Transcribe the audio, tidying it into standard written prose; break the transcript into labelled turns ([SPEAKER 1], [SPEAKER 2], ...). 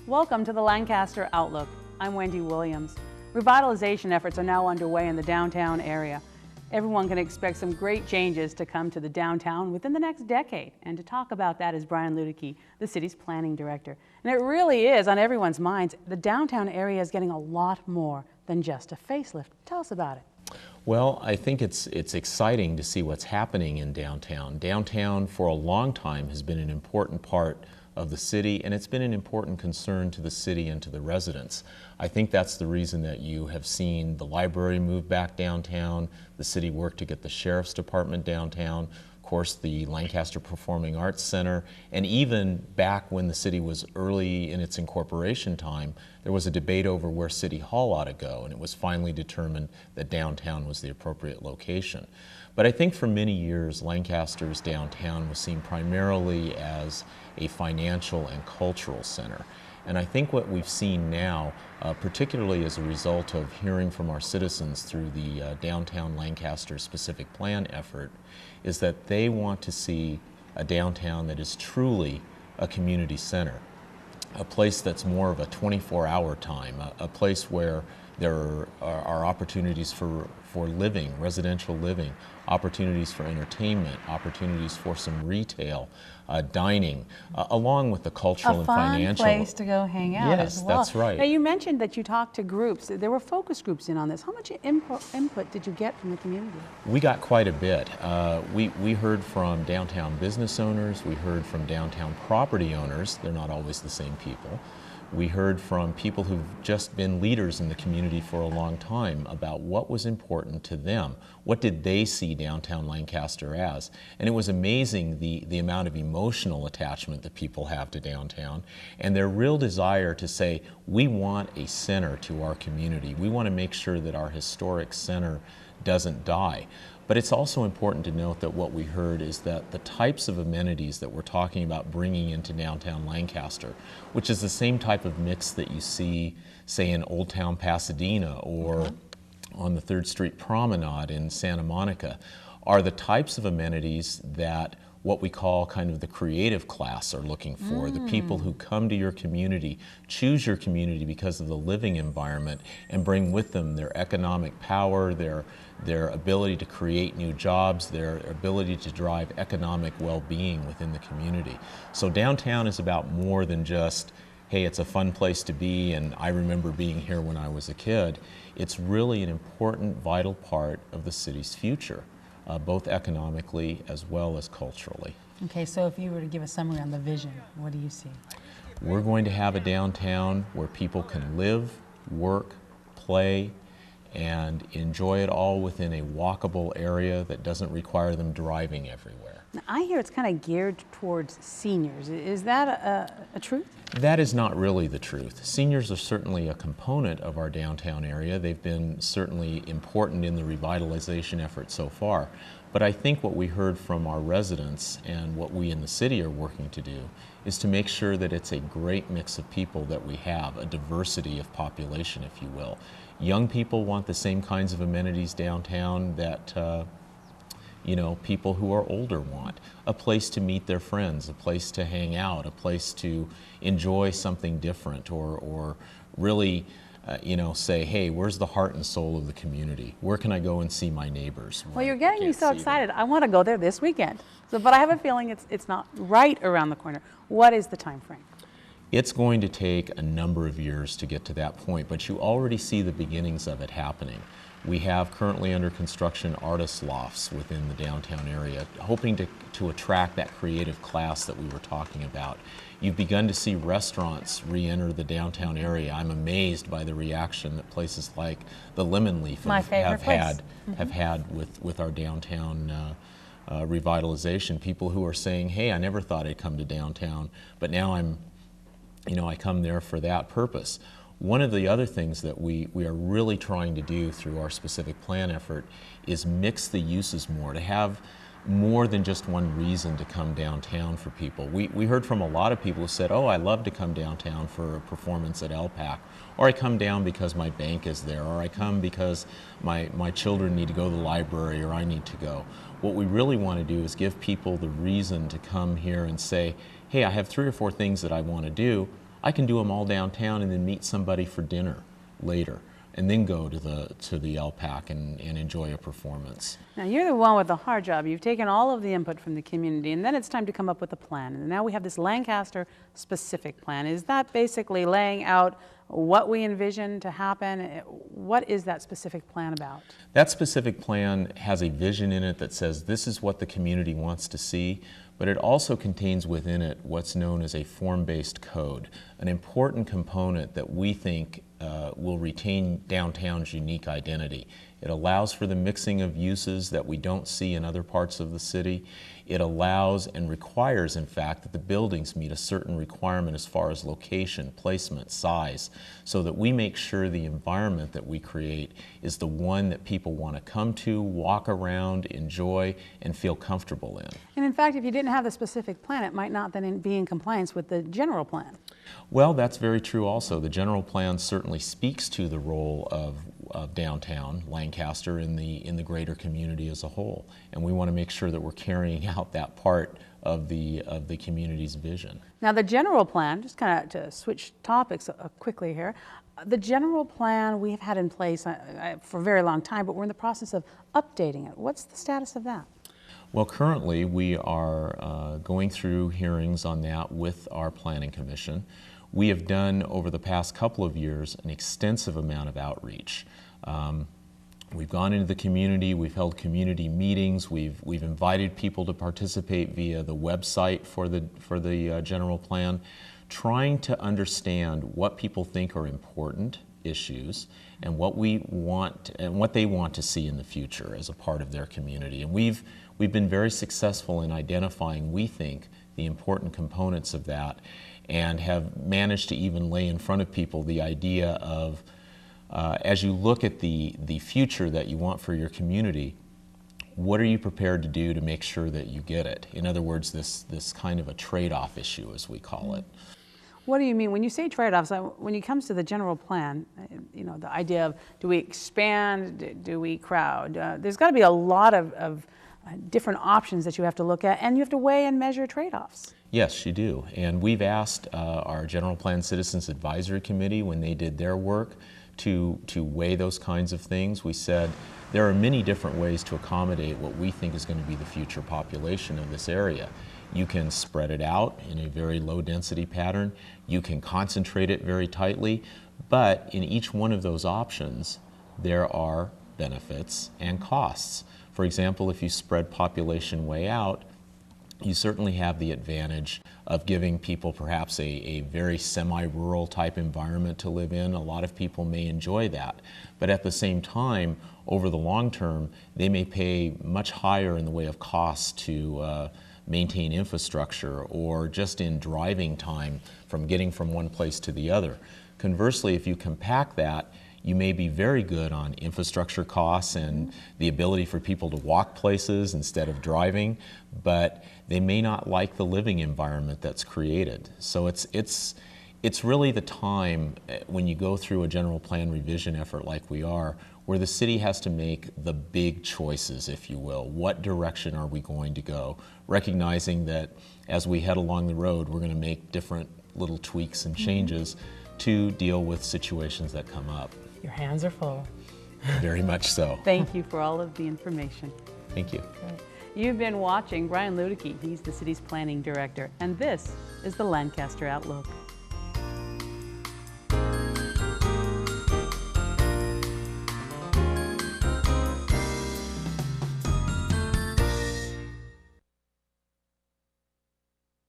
[SPEAKER 1] Welcome to the Lancaster Outlook. I'm Wendy Williams. Revitalization efforts are now underway in the downtown area. Everyone can expect some great changes to come to the downtown within the next decade. And to talk about that is Brian Ludike, the city's planning director. And it really is on everyone's minds. The downtown area is getting a lot more than just a facelift. Tell us about it.
[SPEAKER 2] Well, I think it's exciting to see what's happening in downtown. Downtown for a long time has been an important part of the city, and it's been an important concern to the city and to the residents. I think that's the reason that you have seen the library move back downtown, the city work to get the sheriff's department downtown, of course the Lancaster Performing Arts Center, and even back when the city was early in its incorporation time, there was a debate over where City Hall ought to go, and it was finally determined that downtown was the appropriate location. But I think for many years, Lancaster's downtown was seen primarily as a financial and cultural center. And I think what we've seen now, particularly as a result of hearing from our citizens through the Downtown Lancaster Specific Plan effort, is that they want to see a downtown that is truly a community center, a place that's more of a 24-hour time, a place where there are opportunities for living, residential living, opportunities for entertainment, opportunities for some retail, dining, along with the cultural and financial.
[SPEAKER 1] A fun place to go hang out
[SPEAKER 2] as
[SPEAKER 1] well.
[SPEAKER 2] That's right.
[SPEAKER 1] Now you mentioned that you talked to groups. There were focus groups in on this. How much input did you get from the community?
[SPEAKER 2] We got quite a bit. We heard from downtown business owners. We heard from downtown property owners. They're not always the same people. We heard from people who've just been leaders in the community for a long time about what was important to them. What did they see downtown Lancaster as? And it was amazing the amount of emotional attachment that people have to downtown and their real desire to say, we want a center to our community. We want to make sure that our historic center doesn't die. But it's also important to note that what we heard is that the types of amenities that we're talking about bringing into downtown Lancaster, which is the same type of mix that you see, say, in Old Town Pasadena or on the 3rd Street Promenade in Santa Monica, are the types of amenities that what we call kind of the creative class are looking for, the people who come to your community, choose your community because of the living environment and bring with them their economic power, their ability to create new jobs, their ability to drive economic well-being within the community. So downtown is about more than just, hey, it's a fun place to be and I remember being here when I was a kid. It's really an important, vital part of the city's future. Both economically as well as culturally.
[SPEAKER 1] Okay, so if you were to give a summary on the vision, what do you see?
[SPEAKER 2] We're going to have a downtown where people can live, work, play, and enjoy it all within a walkable area that doesn't require them driving everywhere.
[SPEAKER 1] Now, I hear it's kind of geared towards seniors. Is that a truth?
[SPEAKER 2] That is not really the truth. Seniors are certainly a component of our downtown area. They've been certainly important in the revitalization effort so far. But I think what we heard from our residents and what we in the city are working to do is to make sure that it's a great mix of people that we have, a diversity of population, if you will. Young people want the same kinds of amenities downtown that people who are older want. A place to meet their friends, a place to hang out, a place to enjoy something different or really say, hey, where's the heart and soul of the community? Where can I go and see my neighbors?
[SPEAKER 1] Well, you're getting me so excited. I want to go there this weekend. But I have a feeling it's not right around the corner. What is the time frame?
[SPEAKER 2] It's going to take a number of years to get to that point, but you already see the beginnings of it happening. We have currently under construction artist lofts within the downtown area, hoping to attract that creative class that we were talking about. You've begun to see restaurants re-enter the downtown area. I'm amazed by the reaction that places like the Lemon Leaf have had with our downtown revitalization. People who are saying, hey, I never thought I'd come to downtown, but now I come there for that purpose. One of the other things that we are really trying to do through our specific plan effort is mix the uses more, to have more than just one reason to come downtown for people. We heard from a lot of people who said, oh, I love to come downtown for a performance at LPAC, or I come down because my bank is there, or I come because my children need to go to the library, or I need to go. What we really want to do is give people the reason to come here and say, hey, I have 3 or 4 things that I want to do. I can do them all downtown and then meet somebody for dinner later, and then go to the LPAC and enjoy a performance.
[SPEAKER 1] Now you're the one with the hard job. You've taken all of the input from the community, and then it's time to come up with a plan. And now we have this Lancaster specific plan. Is that basically laying out what we envision to happen? What is that specific plan about?
[SPEAKER 2] That specific plan has a vision in it that says this is what the community wants to see, but it also contains within it what's known as a form-based code, an important component that we think will retain downtown's unique identity. It allows for the mixing of uses that we don't see in other parts of the city. It allows and requires, in fact, that the buildings meet a certain requirement as far as location, placement, size, so that we make sure the environment that we create is the one that people want to come to, walk around, enjoy, and feel comfortable in.
[SPEAKER 1] And in fact, if you didn't have the specific plan, it might not then be in compliance with the general plan.
[SPEAKER 2] Well, that's very true also. The general plan certainly speaks to the role of downtown Lancaster in the greater community as a whole, and we want to make sure that we're carrying out that part of the community's vision.
[SPEAKER 1] Now the general plan, just kind of to switch topics quickly here, the general plan we've had in place for a very long time, but we're in the process of updating it. What's the status of that?
[SPEAKER 2] Well, currently we are going through hearings on that with our Planning Commission. We have done over the past couple of years an extensive amount of outreach. We've gone into the community, we've held community meetings, we've invited people to participate via the website for the general plan, trying to understand what people think are important issues and what we want and what they want to see in the future as a part of their community. And we've been very successful in identifying, we think, the important components of that, and have managed to even lay in front of people the idea of as you look at the future that you want for your community, what are you prepared to do to make sure that you get it? In other words, this kind of a trade-off issue, as we call it.
[SPEAKER 1] What do you mean? When you say trade-offs, when it comes to the general plan, you know, the idea of do we expand, do we crowd? There's got to be a lot of different options that you have to look at, and you have to weigh and measure trade-offs.
[SPEAKER 2] Yes, you do. And we've asked our General Plan Citizens Advisory Committee, when they did their work, to weigh those kinds of things. We said there are many different ways to accommodate what we think is going to be the future population of this area. You can spread it out in a very low density pattern. You can concentrate it very tightly. But in each one of those options, there are benefits and costs. For example, if you spread population way out, you certainly have the advantage of giving people perhaps a very semi-rural type environment to live in. A lot of people may enjoy that. But at the same time, over the long term, they may pay much higher in the way of costs to maintain infrastructure or just in driving time from getting from one place to the other. Conversely, if you compact that, you may be very good on infrastructure costs and the ability for people to walk places instead of driving, but they may not like the living environment that's created. So it's really the time when you go through a general plan revision effort like we are, where the city has to make the big choices, if you will. What direction are we going to go? Recognizing that as we head along the road, we're going to make different little tweaks and changes to deal with situations that come up.
[SPEAKER 3] Your hands are full.
[SPEAKER 2] Very much so.
[SPEAKER 1] Thank you for all of the information.
[SPEAKER 2] Thank you.
[SPEAKER 1] Great. You've been watching Brian Ludike. He's the city's planning director, and this is the Lancaster Outlook.